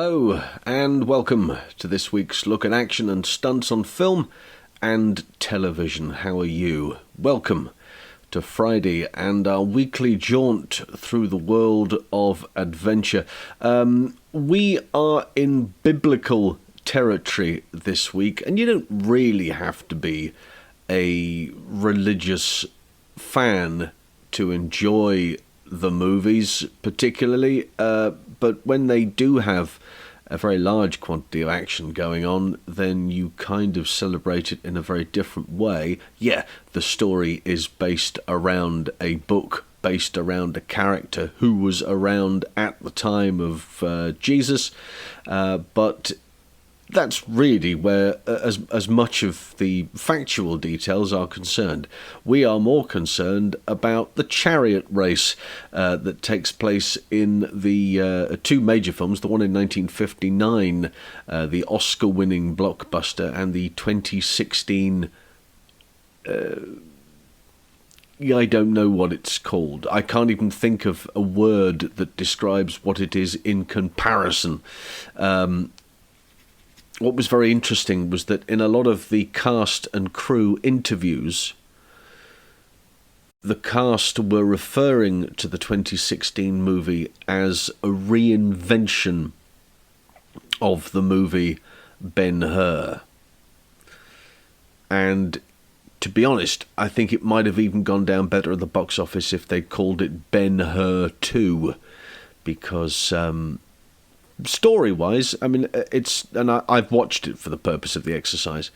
Hello and welcome to this week's look at action and stunts on film and television. How are you? Welcome to Friday and our weekly jaunt through the world of adventure. We are in biblical territory this week, and you don't really have to be a religious fan to enjoy the movies particularly, but when they do have a very large quantity of action going on, then you kind of celebrate it in a very different way. Yeah, the story is based around a book, based around a character who was around at the time of Jesus, but that's really where as much of the factual details are concerned. We are more concerned about the Chariot Race that takes place in the two major films, the one in 1959, the Oscar-winning blockbuster, and the 2016... I don't know what it's called. I can't even think of a word that describes what it is in comparison. What was very interesting was that in a lot of the cast and crew interviews, the cast were referring to the 2016 movie as a reinvention of the movie Ben Hur. And to be honest, I think it might have even gone down better at the box office if they'd called it Ben Hur 2, because... story-wise, I mean, I've watched it for the purpose of the exercise.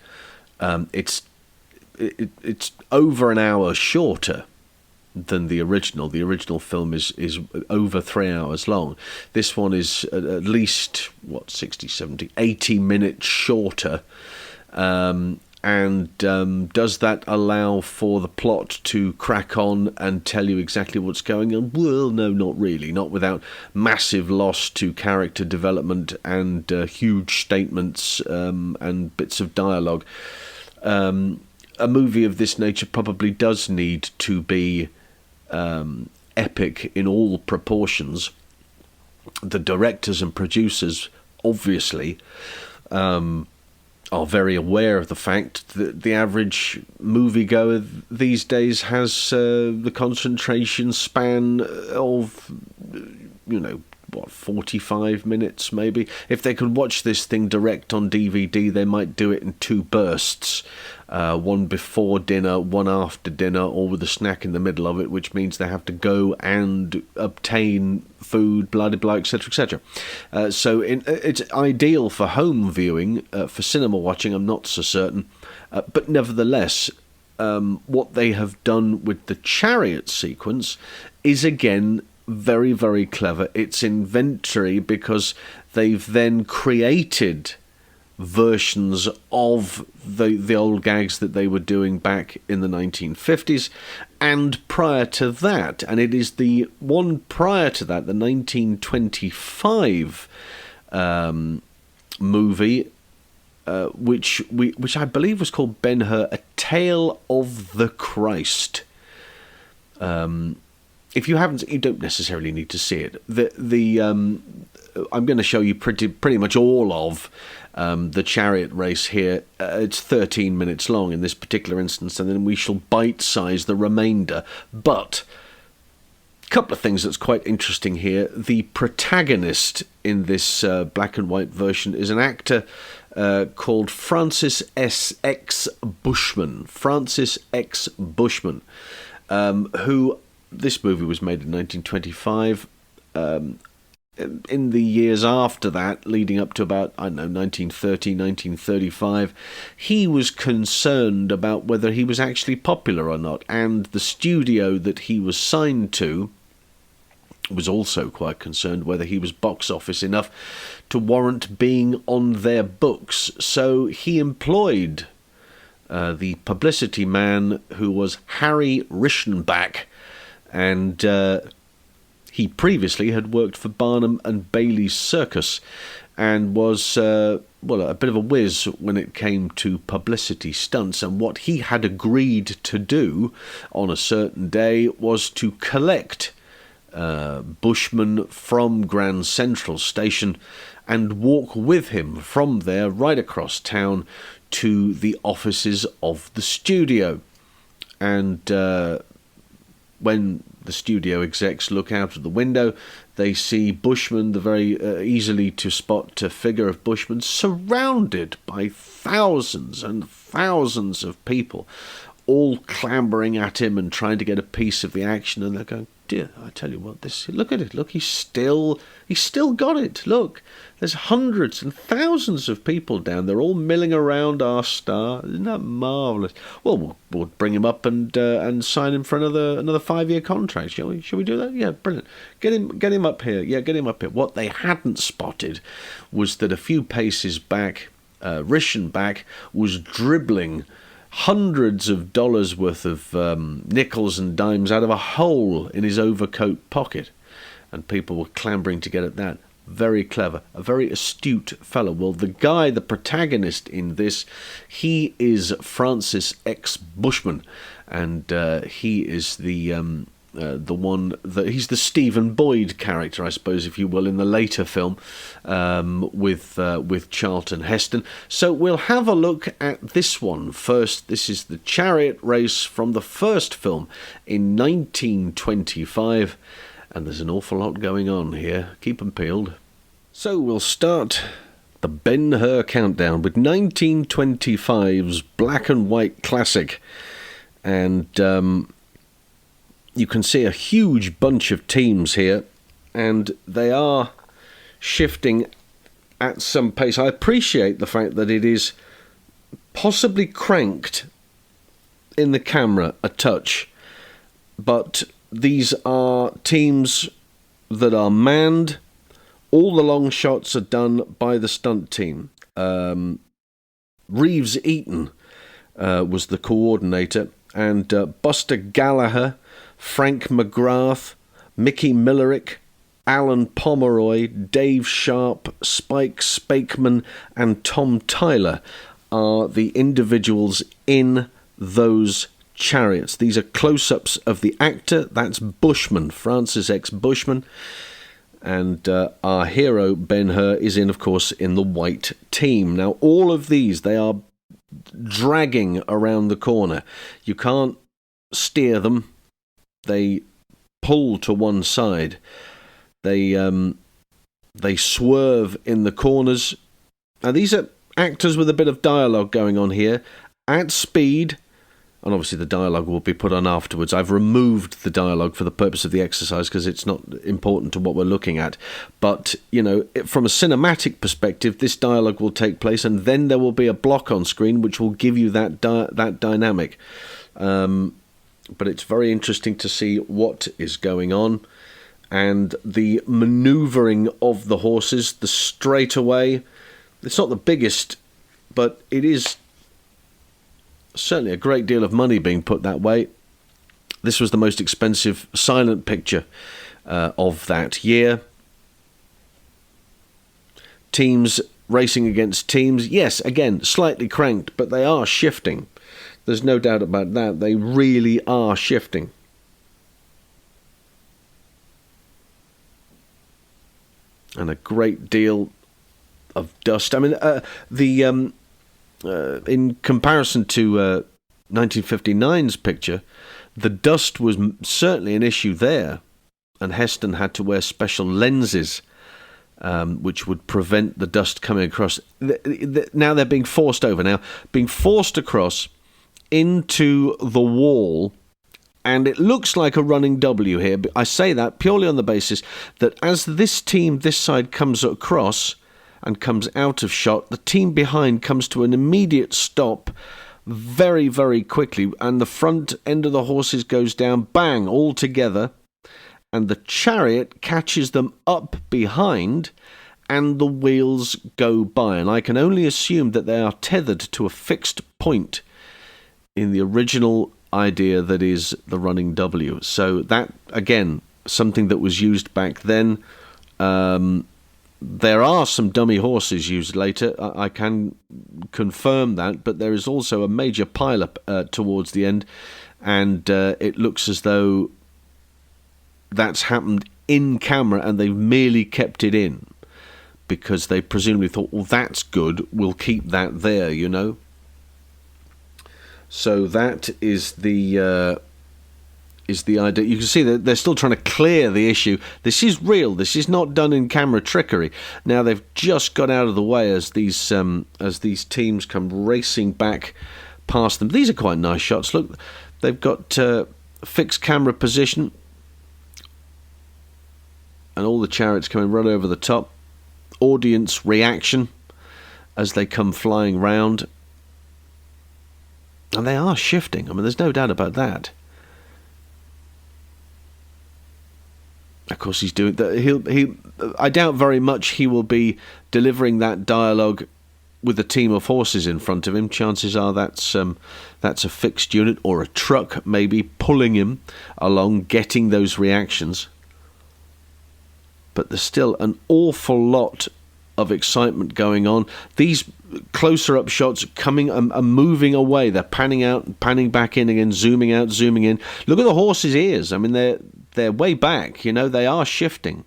It's over an hour shorter than the original. The original film is over 3 hours long. This one is at least 60, 70, 80 minutes shorter. And does that allow for the plot to crack on and tell you exactly what's going on? Well, no, not really. Not without massive loss to character development and huge statements and bits of dialogue. A movie of this nature probably does need to be epic in all proportions. The directors and producers, obviously... are very aware of the fact that the average moviegoer these days has the concentration span of, 45 minutes maybe. If they could watch this thing direct on DVD, they might do it in two bursts. One before dinner, one after dinner, or with a snack in the middle of it, which means they have to go and obtain food, blah, blah, blah, etc., etc. So it's ideal for home viewing. For cinema watching, I'm not so certain. But nevertheless, what they have done with the chariot sequence is, again, very, very clever. It's inventory because they've then created versions of the old gags that they were doing back in the 1950s and prior to that, and it is the one prior to that, the 1925 movie, which I believe was called Ben Hur, A Tale of the Christ. If you haven't, you don't necessarily need to see it. I'm going to show you pretty much all of the Chariot Race here. It's 13 minutes long in this particular instance, and then we shall bite-size the remainder. But a couple of things that's quite interesting here. The protagonist in this black and white version is an actor called Francis X. Bushman. Francis X. Bushman, who... This movie was made in 1925. In the years after that, leading up to about, 1930, 1935, he was concerned about whether he was actually popular or not. And the studio that he was signed to was also quite concerned whether he was box office enough to warrant being on their books. So he employed the publicity man who was Harry Reichenbach, and he previously had worked for Barnum and Bailey's Circus and was, a bit of a whiz when it came to publicity stunts. And what he had agreed to do on a certain day was to collect Bushman from Grand Central Station and walk with him from there right across town to the offices of the studio. And when the studio execs look out of the window, they see Bushman, the very easily to spot figure of Bushman, surrounded by thousands and thousands of people, all clambering at him and trying to get a piece of the action. And they're going, dear, I tell you what, look at it, look, he's still got it. Look, there's hundreds and thousands of people down there, all milling around our star. Isn't that marvellous? Well, we'll bring him up and sign him for another 5-year contract, shall we? Shall we do that? Yeah, brilliant. Get him up here. Yeah, get him up here. What they hadn't spotted was that a few paces back, Rischenbach was dribbling hundreds of dollars worth of nickels and dimes out of a hole in his overcoat pocket, and people were clambering to get at that. Very clever, a very astute fellow. Well, the protagonist in this, he is Francis X. Bushman, and he is the one that he's the Stephen Boyd character, I suppose, if you will, in the later film with Charlton Heston. So we'll have a look at this one first. This is the Chariot Race from the first film in 1925. And there's an awful lot going on here. Keep them peeled. So we'll start the Ben Hur countdown with 1925's black and white classic. And you can see a huge bunch of teams here. And they are shifting at some pace. I appreciate the fact that it is possibly cranked in the camera a touch. But these are teams that are manned. All the long shots are done by the stunt team. Reeves Eaton was the coordinator, and Buster Gallagher, Frank McGrath, Mickey Millerick, Alan Pomeroy, Dave Sharp, Spike Spakeman, and Tom Tyler are the individuals in those chariots. These are close-ups of the actor. That's Bushman, Francis X. Bushman. And our hero, Ben Hur, is of course, in the white team. Now, all of these, they are dragging around the corner. You can't steer them. They pull to one side. They swerve in the corners. Now, these are actors with a bit of dialogue going on here. At speed. And obviously the dialogue will be put on afterwards. I've removed the dialogue for the purpose of the exercise because it's not important to what we're looking at. But, you know, from a cinematic perspective, this dialogue will take place, and then there will be a block on screen which will give you that dynamic. But it's very interesting to see what is going on. And the manoeuvring of the horses, the straightaway. It's not the biggest, but it is certainly a great deal of money being put that way. This was the most expensive silent picture of that year. Teams racing against teams. Yes, again, slightly cranked, but they are shifting. There's no doubt about that. They really are shifting. And a great deal of dust. I mean, in comparison to 1959's picture, the dust was certainly an issue there, and Heston had to wear special lenses which would prevent the dust coming across. Now they're being forced across into the wall, and it looks like a running W here, but I say that purely on the basis that as this team this side comes across and comes out of shot, the team behind comes to an immediate stop very, very quickly, and the front end of the horses goes down, bang, all together, and the chariot catches them up behind, and the wheels go by. And I can only assume that they are tethered to a fixed point in the original idea that is the running W. So that, again, something that was used back then. There are some dummy horses used later, I can confirm that, but there is also a major pile-up towards the end, and it looks as though that's happened in camera and they've merely kept it in because they presumably thought, well, that's good, we'll keep that there, you know. So that is the idea. You can see that they're still trying to clear the issue. This is real. This is not done in camera trickery. Now they've just got out of the way as these teams come racing back past them. These are quite nice shots. Look, they've got fixed camera position, and all the chariots coming right over the top. Audience reaction as they come flying round, and they are shifting. I mean, there's no doubt about that. Of course, he's doing that. I doubt very much he will be delivering that dialogue with a team of horses in front of him. Chances are that's a fixed unit or a truck maybe pulling him along, getting those reactions. But there's still an awful lot of excitement going on. These closer up shots coming are moving away. They're panning out, panning back in again, zooming out, zooming in. Look at the horses' ears. I mean, they're way back. You know, they are shifting.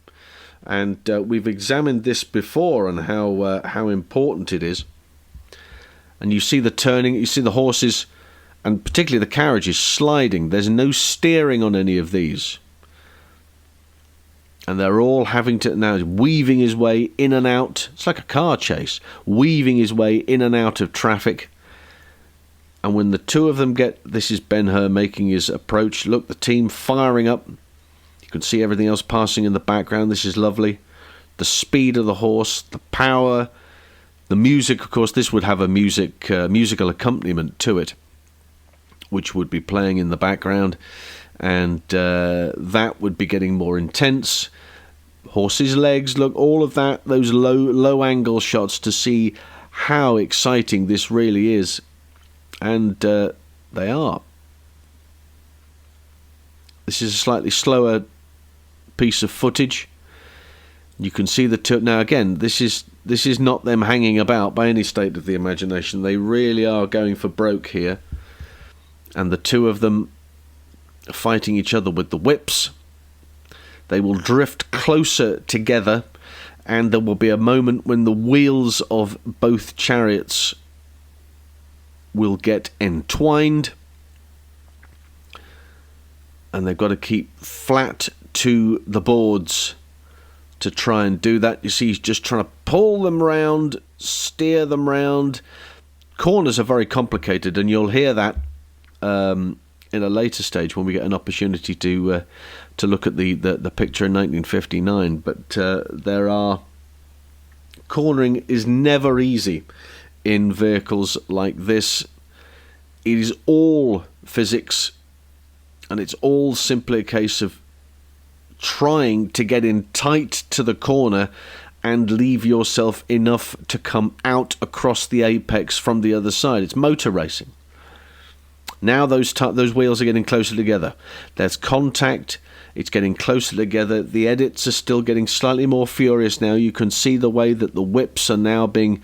And we've examined this before and how important it is. And you see the turning, you see the horses, and particularly the carriages sliding. There's no steering on any of these. And they're all having to now weaving his way in and out. It's like a car chase, weaving his way in and out of traffic. And when the two of them this is Ben Hur making his approach. Look, the team firing up. You can see everything else passing in the background. This is lovely. The speed of the horse, the power, the music. Of course, this would have a musical accompaniment to it, which would be playing in the background. And that would be getting more intense. Horses' legs, look, all of that, those low angle shots to see how exciting this really is. And they are. This is a slightly slower piece of footage. You can see the two. Now again, this is not them hanging about by any state of the imagination. They really are going for broke here. And the two of them fighting each other with the whips. They will drift closer together, and there will be a moment when the wheels of both chariots will get entwined, and they've got to keep flat to the boards to try and do that. You see, he's just trying to pull them round, steer them round. Corners are very complicated, and you'll hear that in a later stage when we get an opportunity to look at the picture in 1959. But cornering is never easy in vehicles like this. It is all physics, and it's all simply a case of trying to get in tight to the corner and leave yourself enough to come out across the apex from the other side. It's motor racing. Now those wheels are getting closer together. There's contact. It's getting closer together. The edits are still getting slightly more furious now. You can see the way that the whips are now being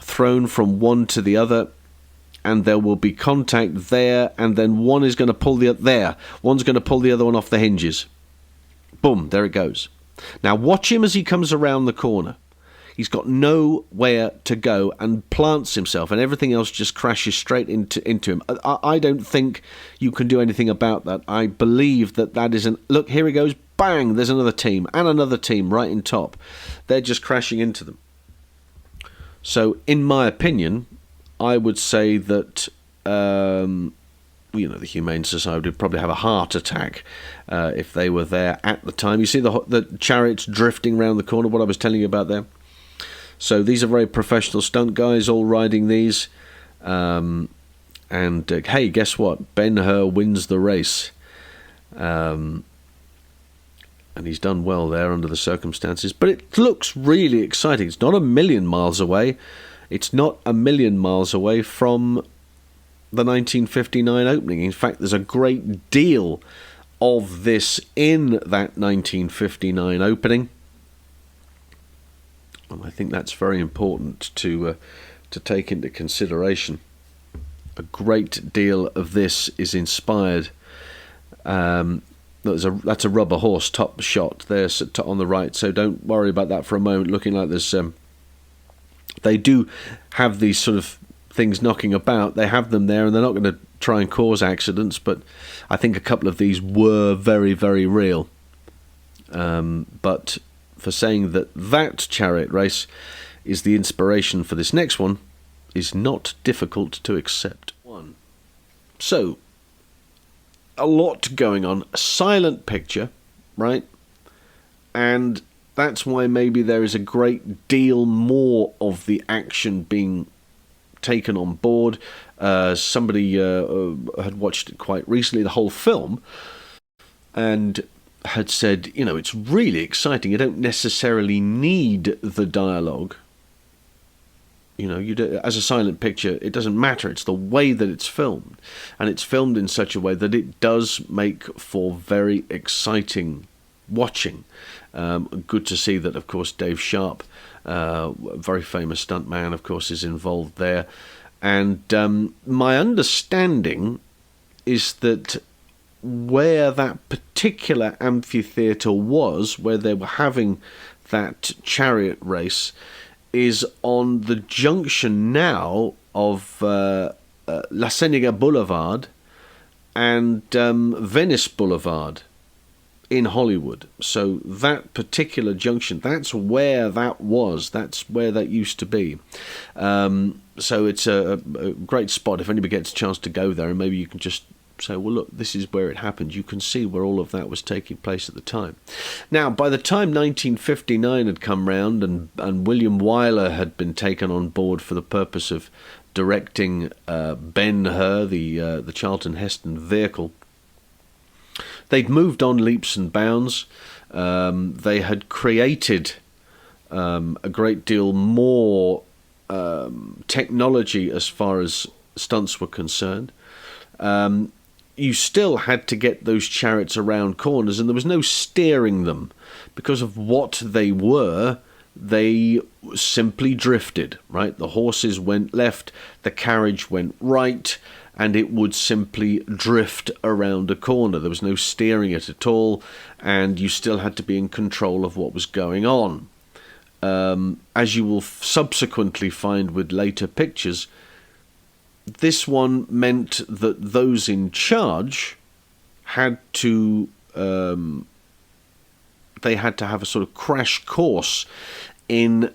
thrown from one to the other, and there will be contact there, and then one is going to pull one's going to pull the other one off the hinges. Boom, there it goes. Now watch him as he comes around the corner. He's got nowhere to go and plants himself, and everything else just crashes straight into him. I don't think you can do anything about that. I believe that is look, here he goes, bang, there's another team, and another team right in top. They're just crashing into them. So, in my opinion, I would say that the Humane Society would probably have a heart attack if they were there at the time. You see the chariots drifting around the corner, what I was telling you about there? So these are very professional stunt guys all riding these. Hey, guess what? Ben Hur wins the race. And he's done well there under the circumstances. But it looks really exciting. It's not a million miles away. It's not a million miles away from the 1959 opening. In fact, there's a great deal of this in that 1959 opening. And I think that's very important to take into consideration. A great deal of this is inspired That's a rubber horse top shot there on the right, so don't worry about that for a moment. Looking like there's they do have these sort of things knocking about. They have them there, and they're not going to try and cause accidents, but I think a couple of these were very, very real. But for saying that Chariot Race is the inspiration for this next one is not difficult to accept. So, a lot going on, a silent picture, right? And that's why maybe there is a great deal more of the action being taken on board. Somebody had watched it quite recently, the whole film, and had said, you know, it's really exciting. You don't necessarily need the dialogue. You know, as a silent picture, it doesn't matter. It's the way that it's filmed. And it's filmed in such a way that it does make for very exciting watching. Good to see that, of course, Dave Sharp, a very famous stuntman, of course, is involved there. And my understanding is that where that particular amphitheatre was, where they were having that chariot race, is on the junction now of La Ciénaga Boulevard and Venice Boulevard in Hollywood. So that particular junction, that's where that was. That's where that used to be. So it's a great spot if anybody gets a chance to go there, and maybe you can just say, well, look, this is where it happened. You can see where all of that was taking place at the time. Now, by the time 1959 had come round and William Wyler had been taken on board for the purpose of directing Ben Hur, the Charlton Heston vehicle, they'd moved on leaps and bounds. They had created a great deal more technology as far as stunts were concerned. You still had to get those chariots around corners, and there was no steering them. Because of what they were, they simply drifted, right? The horses went left, the carriage went right, and it would simply drift around a corner. There was no steering it at all, and you still had to be in control of what was going on. As you will subsequently find with later pictures, this one meant that those in charge had to they had to have a sort of crash course in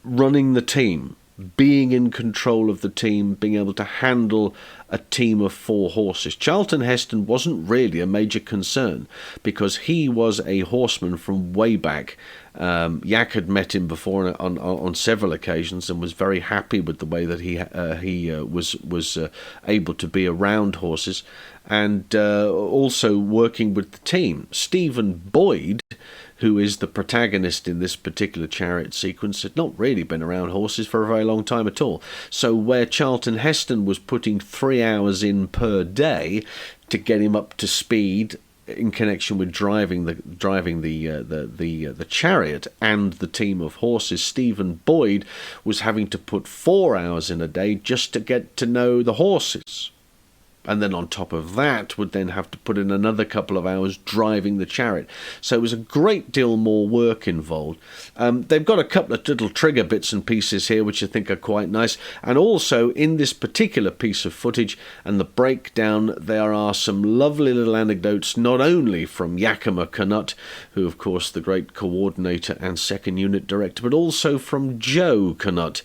running the team, being in control of the team, being able to handle a team of 4 horses. Charlton Heston wasn't really a major concern because he was a horseman from way back. Yak had met him before on several occasions and was very happy with the way that he was able to be around horses, and also working with the team. Stephen Boyd, who is the protagonist in this particular chariot sequence, had not really been around horses for a very long time at all. So where Charlton Heston was putting 3 hours in per day to get him up to speed in connection with driving the chariot and the team of horses, Stephen Boyd was having to put 4 hours in a day just to get to know the horses. And then on top of that would then have to put in another couple of hours driving the chariot. So it was a great deal more work involved. They've got a couple of little trigger bits and pieces here which I think are quite nice. And also in this particular piece of footage and the breakdown, there are some lovely little anecdotes, not only from YAKIMA CANUTT, who of course the great coordinator and second unit director, but also from JOE CANNUTT,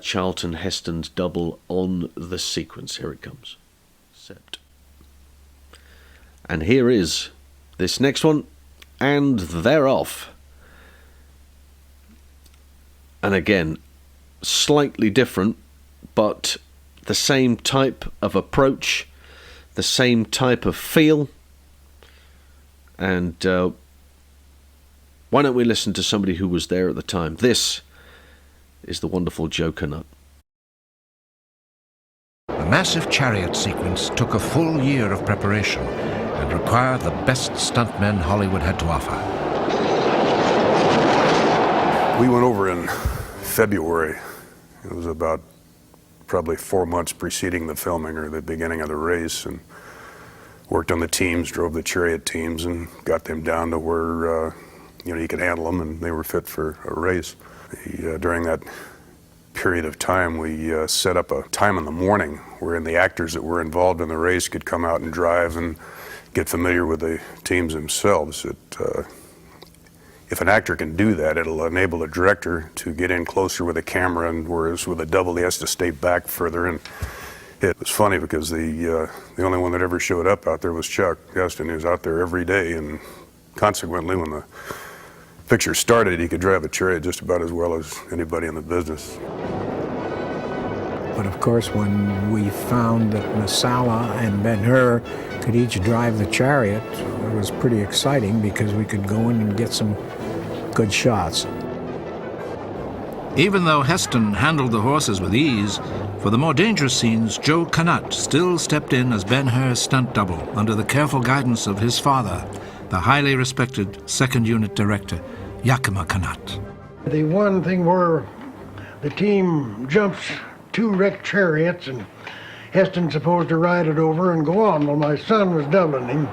Charlton Heston's double on the sequence. Here it comes. And here is this next one, and they're off. And again, slightly different, but the same type of approach, the same type of feel. And why don't we listen to somebody who was there at the time? This is the wonderful JOE CANNUTT. The massive chariot sequence took a full year of preparation and required the best stuntmen Hollywood had to offer. We went over in February. It was about probably 4 months preceding the filming or the beginning of the race, and worked on the teams, drove the Chariot teams, and got them down to where you could handle them and they were fit for a race. During that period of time, we set up a time in the morning wherein the actors that were involved in the race could come out and drive and get familiar with the teams themselves. If an actor can do that, it'll enable a director to get in closer with a camera, and whereas with a double, he has to stay back further. And it was funny because the only one that ever showed up out there was Chuck Heston, who was out there every day, and consequently, when the picture started, he could drive a Chariot just about as well as anybody in the business. But of course, when we found that Masala and Ben Hur could each drive the Chariot, it was pretty exciting because we could go in and get some good shots. Even though Heston handled the horses with ease, for the more dangerous scenes, JOE CANNUTT still stepped in as Ben Hur's stunt double under the careful guidance of his father, the highly respected second unit director, YAKIMA CANUTT. The one thing where the team jumps 2 wrecked chariots and Heston's supposed to ride it over and go on. Well, my son was doubling him.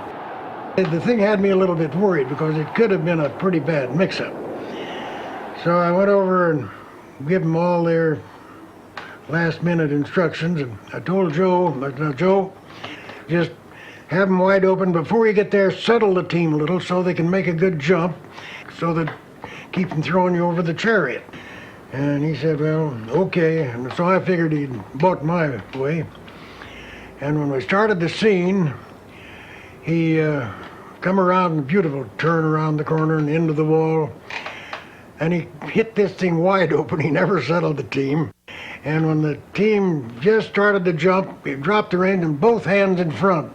The thing had me a little bit worried because it could have been a pretty bad mix-up. So I went over and gave them all their last-minute instructions, and I told Joe, now Joe, just have them wide open before you get there, settle the team a little so they can make a good jump, so that keep from throwing you over the Chariot. And he said, well, okay. And so I figured he'd bought my way. And when we started the scene, he come around a beautiful turn around the corner and into the wall, and he hit this thing wide open. He never settled the team. And when the team just started to jump, he dropped the rein and both hands in front.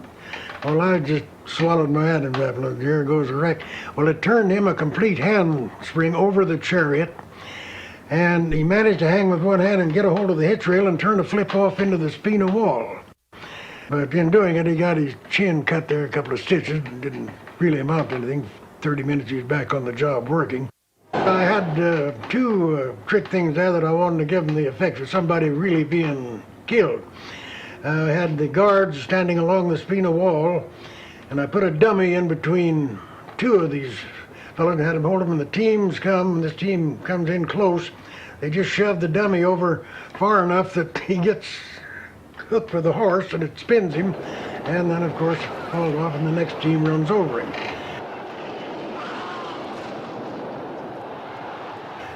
Well, I just swallowed my hand and said, look, here goes a wreck. Well, it turned him a complete handspring over the Chariot, and he managed to hang with one hand and get a hold of the hitch rail and turn the flip off into the Spina wall. But in doing it, he got his chin cut there, a couple of stitches. It didn't really amount to anything. 30 minutes he was back on the job working. I had 2 trick things there that I wanted to give them the effect of somebody really being killed. I had the guards standing along the Spina wall, and I put a dummy in between 2 of these fellows and had them hold them, and the teams come, and this team comes in close. They just shove the dummy over far enough that he gets hooked for the horse and it spins him, and then of course falls off and the next team runs over him.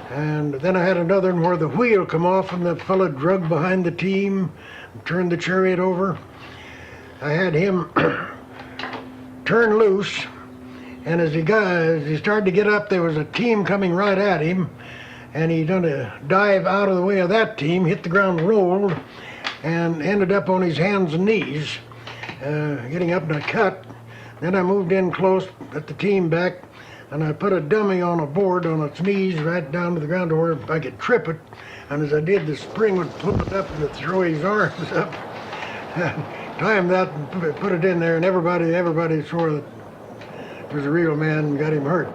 And then I had another one where the wheel come off and the fellow drug behind the team and turned the Chariot over. I had him turn loose, and as he started to get up, there was a team coming right at him, and he done a dive out of the way of that team, hit the ground, rolled, and ended up on his hands and knees, getting up in a cut. Then I moved in close, put the team back, and I put a dummy on a board on its knees right down to the ground to where I could trip it. And as I did, the spring would flip it up and it'd throw his arms up. Timed that and put it in there, and everybody swore that it was a real man and got him hurt.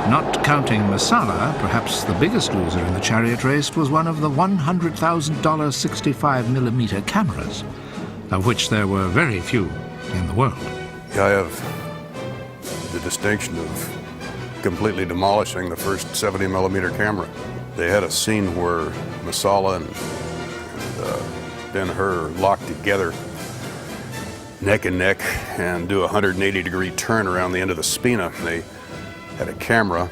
Not counting Masala, perhaps the biggest loser in the Chariot race was one of the $100,000 65mm cameras, of which there were very few in the world. Yeah, I have the distinction of completely demolishing the first 70mm camera. They had a scene where Masala and Ben Hur locked together neck and neck and do a 180-degree turn around the end of the Spina. They had a camera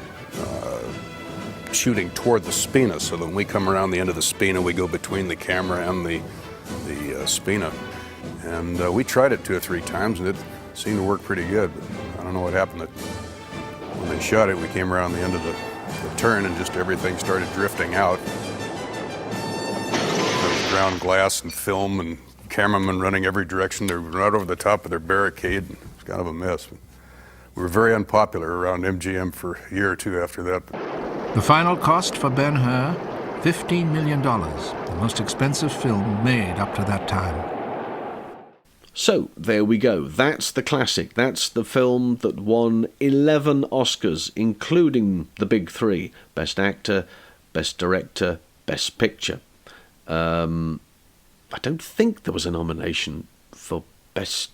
shooting toward the Spina, so that when we come around the end of the Spina, we go between the camera and the Spina. And we tried it 2 or 3 times, and it seemed to work pretty good. But I don't know what happened. When they shot it, we came around the end of the turn, and just everything started drifting out. There was ground glass and film and cameramen running every direction. They were right over the top of their barricade. It was kind of a mess. We were very unpopular around MGM for a year or 2 after that. The final cost for Ben Hur, $15 million, the most expensive film made up to that time. So, there we go. That's the classic. That's the film that won 11 Oscars, including the big 3. Best Actor, Best Director, Best Picture. I don't think there was a nomination for Best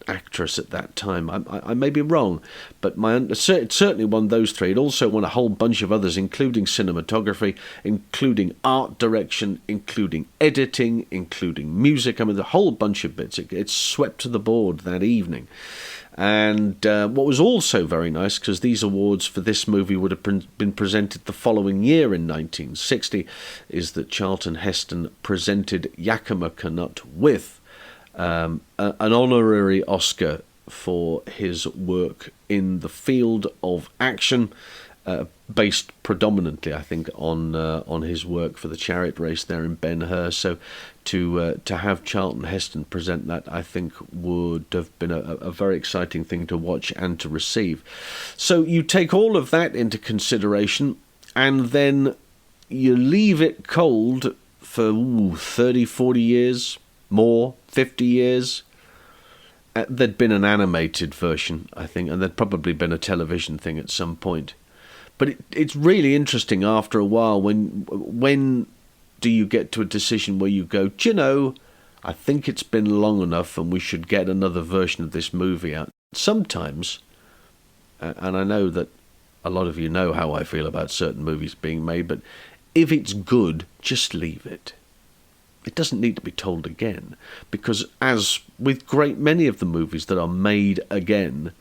Actress at that time. I may be wrong, but it certainly won those three. It also won a whole bunch of others, including cinematography, including art direction, including editing, including music. I mean, a whole bunch of bits. It swept to the board that evening. And what was also very nice, because these awards for this movie would have been presented the following year in 1960, is that Charlton Heston presented YAKIMA CANUTT with an honorary Oscar for his work in the field of action, based predominantly, I think, on his work for the Chariot Race there in Ben Hur. So to have Charlton Heston present that, I think, would have been a very exciting thing to watch and to receive. So you take all of that into consideration, and then you leave it cold for 30, 40 years, more, 50 years. There'd been an animated version, I think, and there'd probably been a television thing at some point. But it's really interesting after a while, when do you get to a decision where you go, do you know, I think it's been long enough and we should get another version of this movie out. Sometimes, and I know that a lot of you know how I feel about certain movies being made, but if it's good, just leave it. It doesn't need to be told again, because as with great many of the movies that are made again,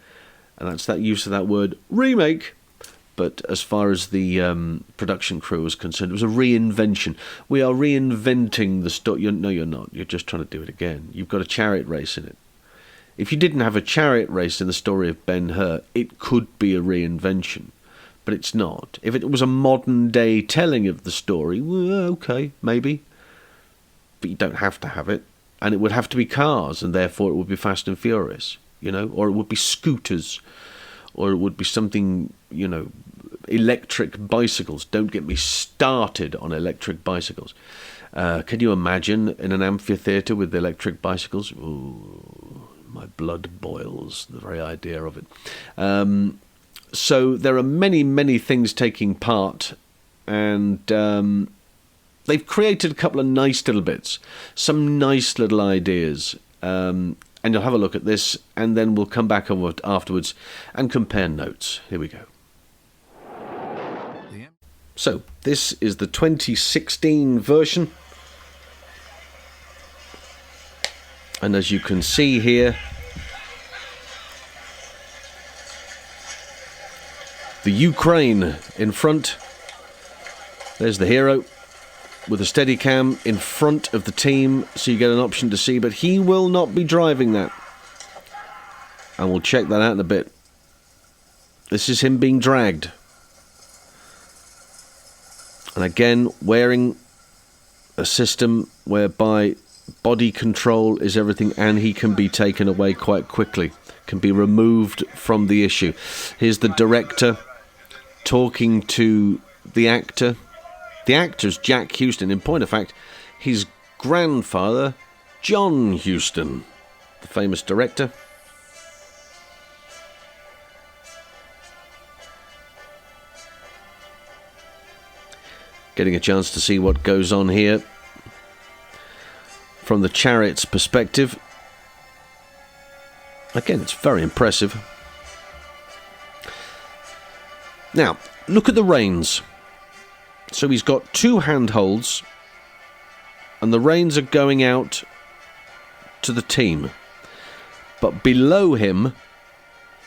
and that's that use of that word, remake, but as far as the production crew was concerned, it was a reinvention. We are reinventing the story. No, you're not. You're just trying to do it again. You've got a chariot race in it. If you didn't have a chariot race in the story of Ben Hur, it could be a reinvention, but it's not. If it was a modern-day telling of the story, well, okay, maybe. But you don't have to have it. And it would have to be cars, and therefore it would be Fast and Furious, or it would be scooters, or it would be something, electric bicycles. Don't get me started on electric bicycles. Can you imagine in an amphitheatre with electric bicycles? Ooh, my blood boils, the very idea of it. So there are many, many things taking part, and they've created a couple of nice little bits, some nice little ideas. And you'll have a look at this, and then we'll come back afterwards and compare notes. Here we go. So, this is the 2016 version. And as you can see here, the Ukraine in front. There's the hero with a Steadicam in front of the team, so you get an option to see, but he will not be driving that. And we'll check that out in a bit. This is him being dragged. And again, wearing a system whereby body control is everything, and he can be taken away quite quickly, can be removed from the issue. Here's the director talking to the actor. The actor's Jack Huston. In point of fact, his grandfather, John Huston, the famous director. Getting a chance to see what goes on here from the Chariot's perspective. Again, it's very impressive. Now, look at the reins. So he's got two handholds, and the reins are going out to the team. But below him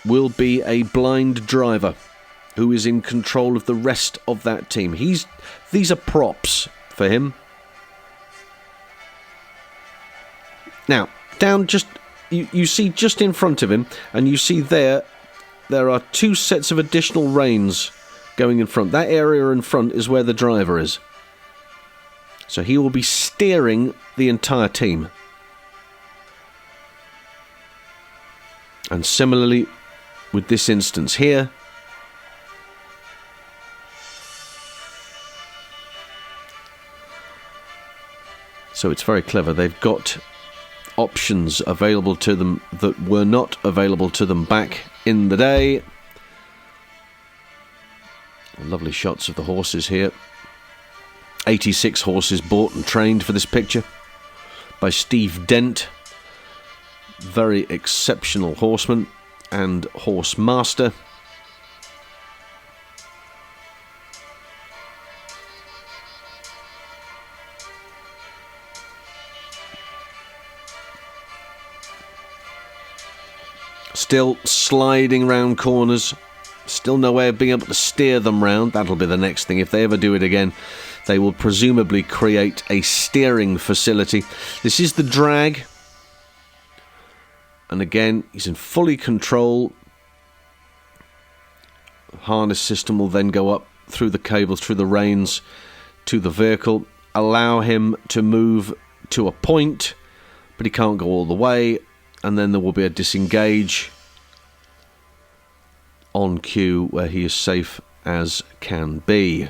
will be a blind driver who is in control of the rest of that team. These are props for him. Now, down just, you see just in front of him, and you see there are two sets of additional reins going in front. That area in front is where the driver is. So he will be steering the entire team. And similarly with this instance here, so it's very clever. They've got options available to them that were not available to them back in the day. Lovely shots of the horses here. 86 horses bought and trained for this picture. by Steve Dent. Very exceptional horseman and horse master. Still sliding round corners. Still no way of being able to steer them round. That'll be the next thing. If they ever do it again, they will presumably create a steering facility. This is the drag. And again, he's in fully control. Harness system will then go up through the cables, through the reins to the vehicle. Allow him to move to a point, but he can't go all the way. And then there will be a disengage on cue where he is safe as can be.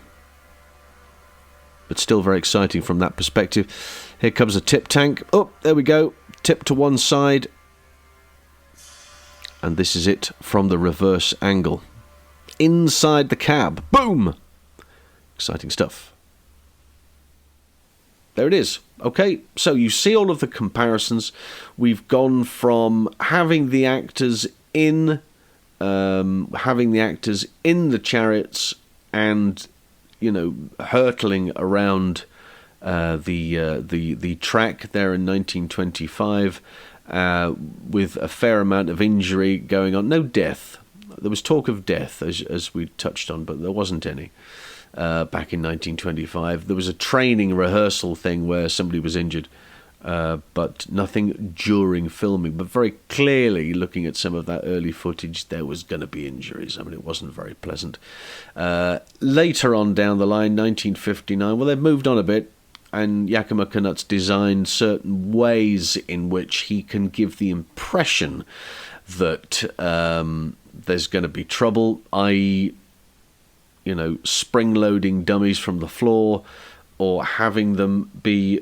But still very exciting from that perspective. Here comes a tip tank. Oh, there we go. Tip to one side. And this is it from the reverse angle. Inside the cab. Boom! Exciting stuff. There it is. Okay, so you see all of the comparisons. We've gone from having the actors in the chariots and, you know, hurtling around the track there in 1925 with a fair amount of injury going on. No death. There was talk of death, as we touched on, but there wasn't any. Back in 1925. There was a training rehearsal thing where somebody was injured, but nothing during filming. But very clearly, looking at some of that early footage, there was going to be injuries. I mean, it wasn't very pleasant. Later on down the line, 1959, well, they've moved on a bit, and YAKIMA CANUTT's designed certain ways in which he can give the impression that there's going to be trouble, i.e., you know, spring-loading dummies from the floor, or having them be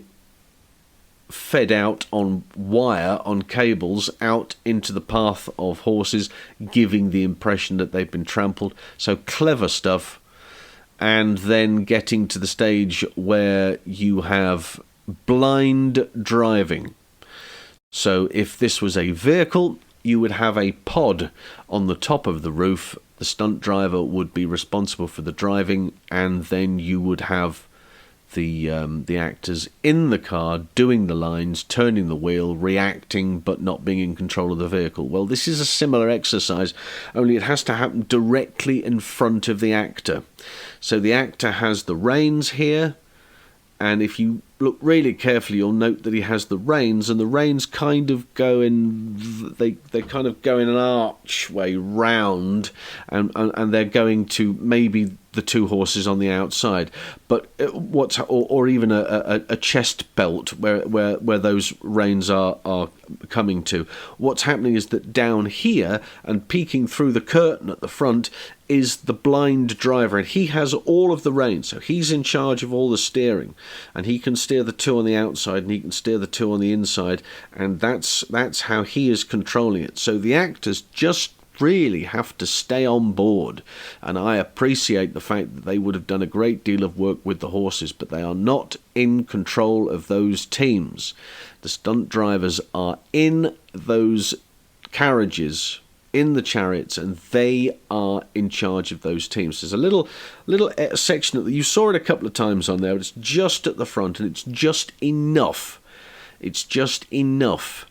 fed out on wire, on cables, out into the path of horses, giving the impression that they've been trampled. So clever stuff. And then getting to the stage where you have blind driving. So if this was a vehicle, you would have a pod on the top of the roof. The stunt driver would be responsible for the driving, and then you would have the actors in the car doing the lines, turning the wheel, reacting, but not being in control of the vehicle. Well, this is a similar exercise, only it has to happen directly in front of the actor. So the actor has the reins here, and if you look really carefully, you'll note that he has the reins, and the reins kind of go in, they kind of go in an archway round, and they're going to maybe the two horses on the outside, but or even a chest belt where those reins are coming to. What's happening is that down here and peeking through the curtain at the front is the blind driver, and he has all of the reins, so he's in charge of all the steering, and he can steer the two on the outside and he can steer the two on the inside, and that's how he is controlling it. So the actors just really have to stay on board, and I appreciate the fact that they would have done a great deal of work with the horses, but they are not in control of those teams. The stunt drivers are in those carriages, in the chariots, and they are in charge of those teams. There's a little section that you saw it a couple of times on there, but it's just at the front, and it's just enough. It's just enough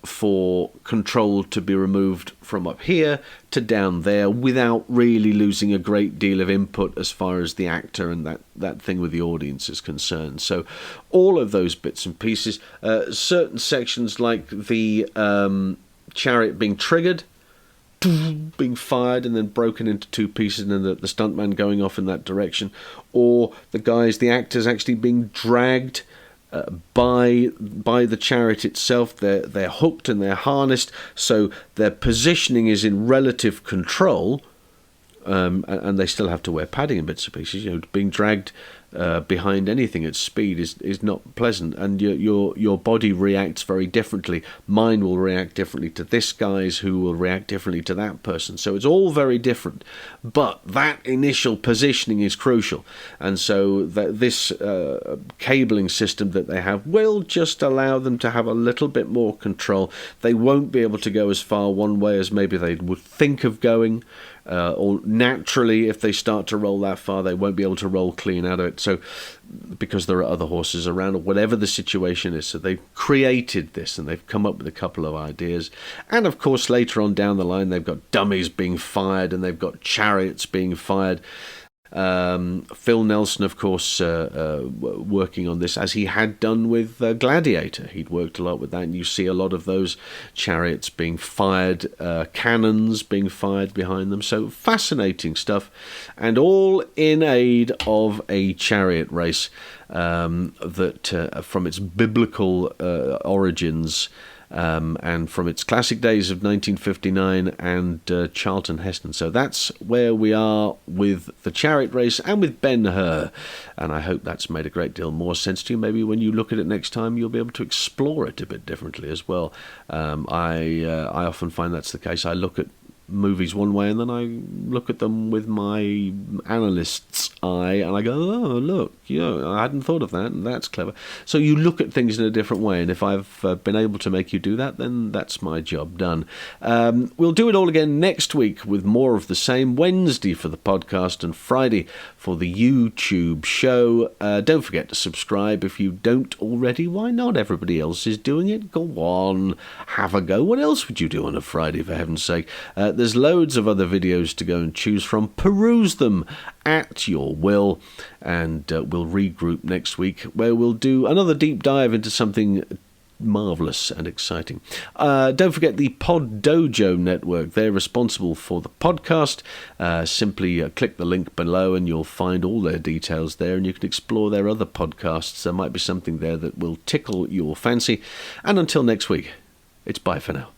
for control to be removed from up here to down there without really losing a great deal of input as far as the actor and that thing with the audience is concerned. So all of those bits and pieces, certain sections like the chariot being triggered, being fired and then broken into two pieces, and then the stuntman going off in that direction, or the actors actually being dragged by the chariot itself. They're hooked and they're harnessed, so their positioning is in relative control, and they still have to wear padding and bits and pieces, you know, being dragged behind anything at speed is not pleasant, and your body reacts very differently. Mine will react differently to this guy's, who will react differently to that person. So it's all very different, but that initial positioning is crucial, and so this cabling system that they have will just allow them to have a little bit more control. They won't be able to go as far one way as maybe they would think of going. Or naturally, if they start to roll that far, they won't be able to roll clean out of it. So, because there are other horses around, or whatever the situation is, so they've created this and they've come up with a couple of ideas. And of course, later on down the line, they've got dummies being fired and they've got chariots being fired. Phil Nelson, of course, working on this, as he had done with Gladiator. He'd worked a lot with that, and you see a lot of those chariots being fired, cannons being fired behind them. So fascinating stuff, and all in aid of a chariot race that, from its biblical origins, and from its classic days of 1959 and Charlton Heston. So that's where we are with the Chariot Race and with Ben Hur, and I hope that's made a great deal more sense to you. Maybe when you look at it next time, you'll be able to explore it a bit differently as well. I often find that's the case. I look at movies one way, and then I look at them with my analyst's eye, and I go, oh, look, I hadn't thought of that, and that's clever. So you look at things in a different way, and if I've been able to make you do that, then that's my job done. We'll do it all again next week with more of the same. Wednesday for the podcast and Friday for the YouTube show. Don't forget to subscribe if you don't already. Why not? Everybody else is doing it. Go on, have a go. What else would you do on a Friday, for heaven's sake? There's loads of other videos to go and choose from. Peruse them at your will, and we'll regroup next week, where we'll do another deep dive into something marvellous and exciting. Don't forget the Pod Dojo network. They're responsible for the podcast. Simply click the link below and you'll find all their details there, and you can explore their other podcasts. There might be something there that will tickle your fancy. And until next week, it's bye for now.